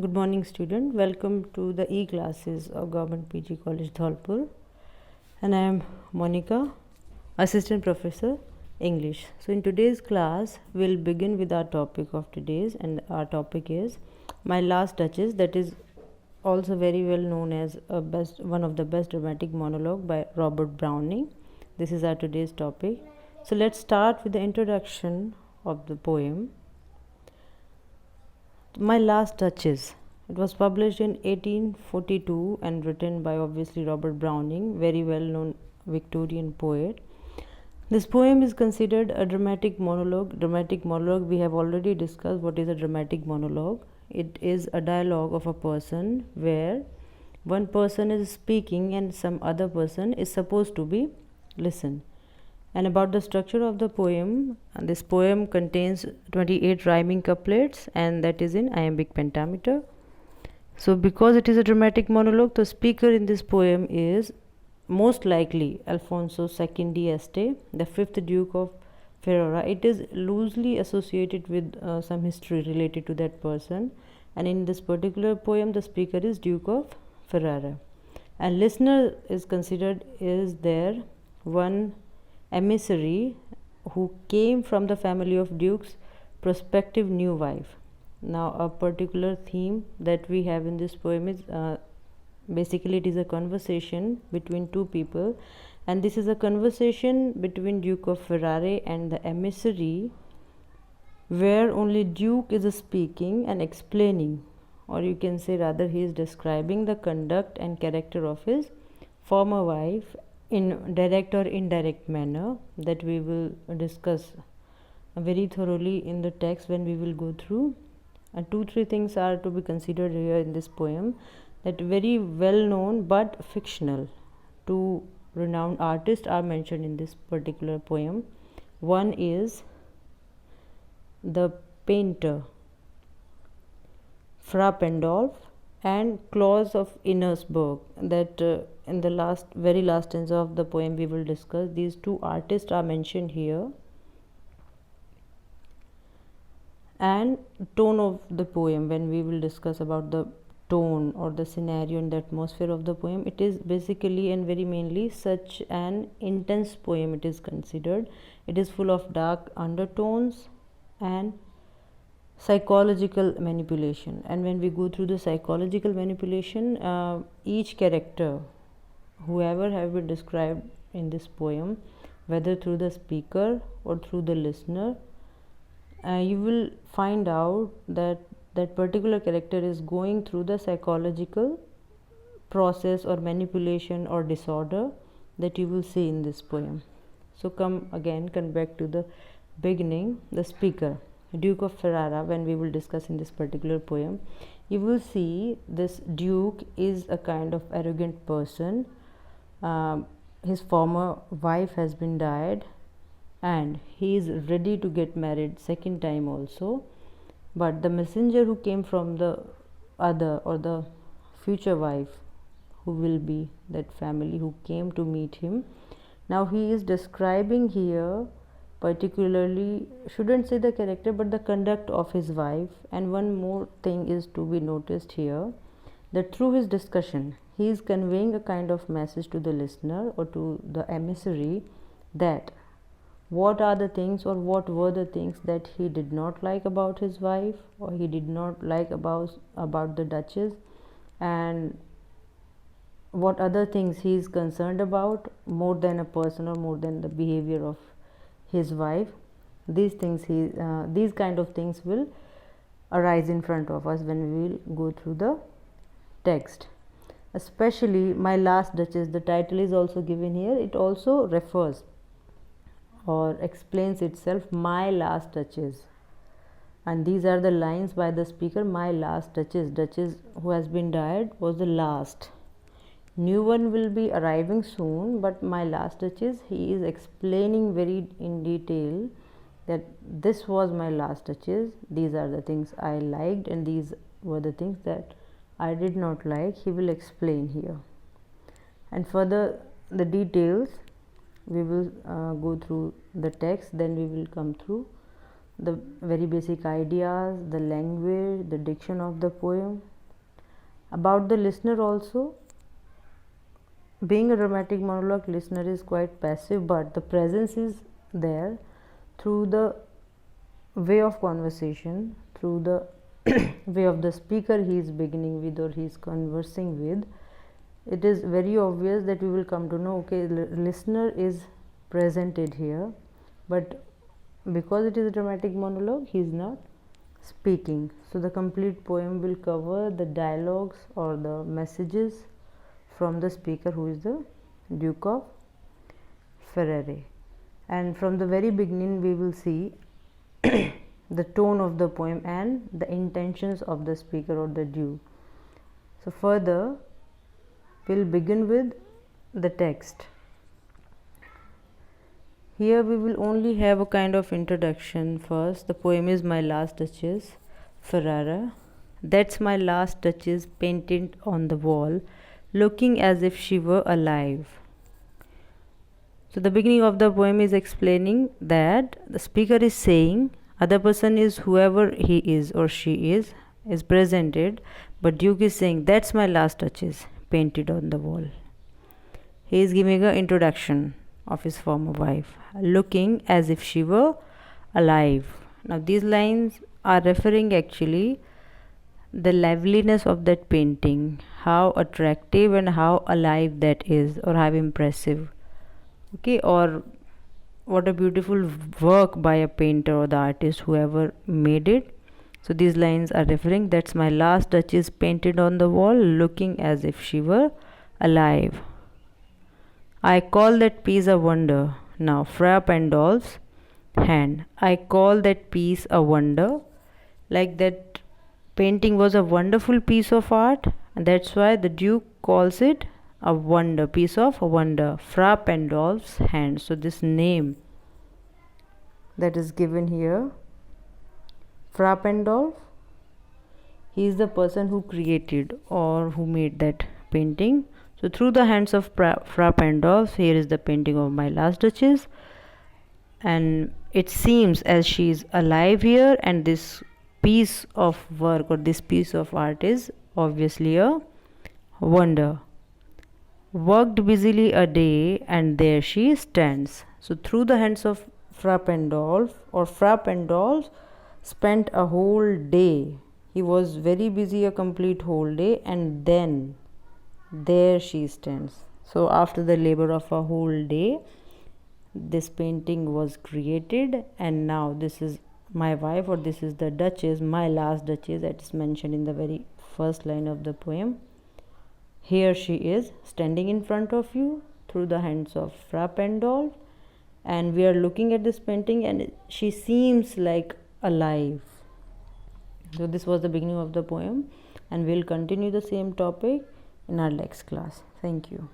Good morning, student. Welcome to the e-classes of Government PG College Dholpur, and I am Monica, Assistant Professor English. So in today's class, we'll begin with our topic of today's, and our topic is My Last Duchess. That is also very well known as one of the best dramatic monologue by Robert Browning. This is our today's topic. So let's start with the introduction of the poem. My Last Duchess. It was published in 1842 and written by obviously Robert Browning, very well known Victorian poet. This poem is considered a dramatic monologue. Dramatic monologue, we have already discussed what is a dramatic monologue. It is a dialogue of a person where one person is speaking and some other person is supposed to be listened. And about the structure of the poem, this poem contains 28 rhyming couplets, and that is in iambic pentameter. So because it is a dramatic monologue, the speaker in this poem is most likely Alfonso II d'Este, the 5th Duke of Ferrara. It is loosely associated with some history related to that person, and in this particular poem the speaker is Duke of Ferrara. And listener is considered is there one emissary who came from the family of Duke's prospective new wife. Now a particular theme that we have in this poem is basically it is a conversation between two people, and this is a conversation between Duke of Ferrara and the emissary, where only Duke is speaking and explaining, or you can say rather he is describing the conduct and character of his former wife in direct or indirect manner, that we will discuss very thoroughly in the text when we will go through. And 2-3 things are to be considered here in this poem, that very well known but fictional 2 renowned artists are mentioned in this particular poem. One is the painter Fra Pandolf and Claus of Innersberg, that in the very last stanza of the poem we will discuss. These 2 artists are mentioned here. And tone of the poem, when we will discuss about the tone or the scenario and the atmosphere of the poem, it is basically and very mainly such an intense poem it is considered. It is full of dark undertones and psychological manipulation. And when we go through the psychological manipulation, each character, whoever have been described in this poem, whether through the speaker or through the listener, you will find out that that particular character is going through the psychological process or manipulation or disorder that you will see in this poem. So come back to the beginning. The speaker, Duke of Ferrara, when we will discuss in this particular poem, you will see this Duke is a kind of arrogant person. His former wife has been died and he is ready to get married second time also, but the messenger who came from the other or the future wife, who will be that family who came to meet him, now he is describing here particularly, shouldn't say the character but the conduct of his wife. And one more thing is to be noticed here, that through his discussion he is conveying a kind of message to the listener or to the emissary, that what are the things or what were the things that he did not like about his wife, or he did not like about the Duchess, and what other things he is concerned about more than a person or more than the behavior of his wife. These things these kind of things will arise in front of us when we will go through the text. Especially My Last Duchess, the title is also given here. It also refers or explains itself, my last Duchess, and these are the lines by the speaker. My last Duchess, Duchess who has been died was the last, new one will be arriving soon, but my last Duchess, he is explaining very in detail that this was my last Duchess, these are the things I liked and these were the things that I did not like. He will explain here, and further the details we will go through the text, then we will come through the very basic ideas, the language, the diction of the poem. About the listener also, being a dramatic monologue, listener is quite passive, but the presence is there through the way of conversation, through the way of the speaker he is beginning with or he is conversing with. It is very obvious that we will come to know, okay, listener is presented here, but because it is a dramatic monologue, he is not speaking. So the complete poem will cover the dialogues or the messages from the speaker, who is the Duke of Ferrare. And from the very beginning we will see the tone of the poem and the intentions of the speaker or the Duke. So further we'll begin with the text. Here we will only have a kind of introduction first. The poem is My Last Duchess, Ferrara. That's my last duchess painted on the wall, looking as if she were alive. So the beginning of the poem is explaining that the speaker is saying, other person is whoever he is or she is presented, but Duke is saying, that's my last duchess painted on the wall. He is giving an introduction of his former wife, looking as if she were alive. Now these lines are referring actually the liveliness of that painting, how attractive and how alive that is, or how impressive, okay, or what a beautiful work by a painter or the artist, whoever made it. So these lines are referring, that's my last duchess painted on the wall, looking as if she were alive. I call that piece a wonder. Now Fra Pandolf's hand. I call that piece a wonder. Like that painting was a wonderful piece of art, and that's why the Duke calls it a wonder, piece of wonder. Fra Pandolf's hand. So this name that is given here, Fra Pandolf, he is the person who created or who made that painting. So through the hands of Fra Pandolf, here is the painting of My Last Duchess, and it seems as she is alive here, and this piece of work or this piece of art is obviously a wonder. Worked busily a day, and there she stands. So through the hands of Fra Pandolf, or Fra Pandolf spent a whole day. He was very busy, a complete whole day, and then there she stands. So after the labor of a whole day, this painting was created, and now this is my wife, or this is the duchess, my last duchess, that is mentioned in the very first line of the poem. Here she is standing in front of you through the hands of Fra Pandolf, and we are looking at this painting and she seems like alive. So this was the beginning of the poem, and we'll continue the same topic in our next class. Thank you.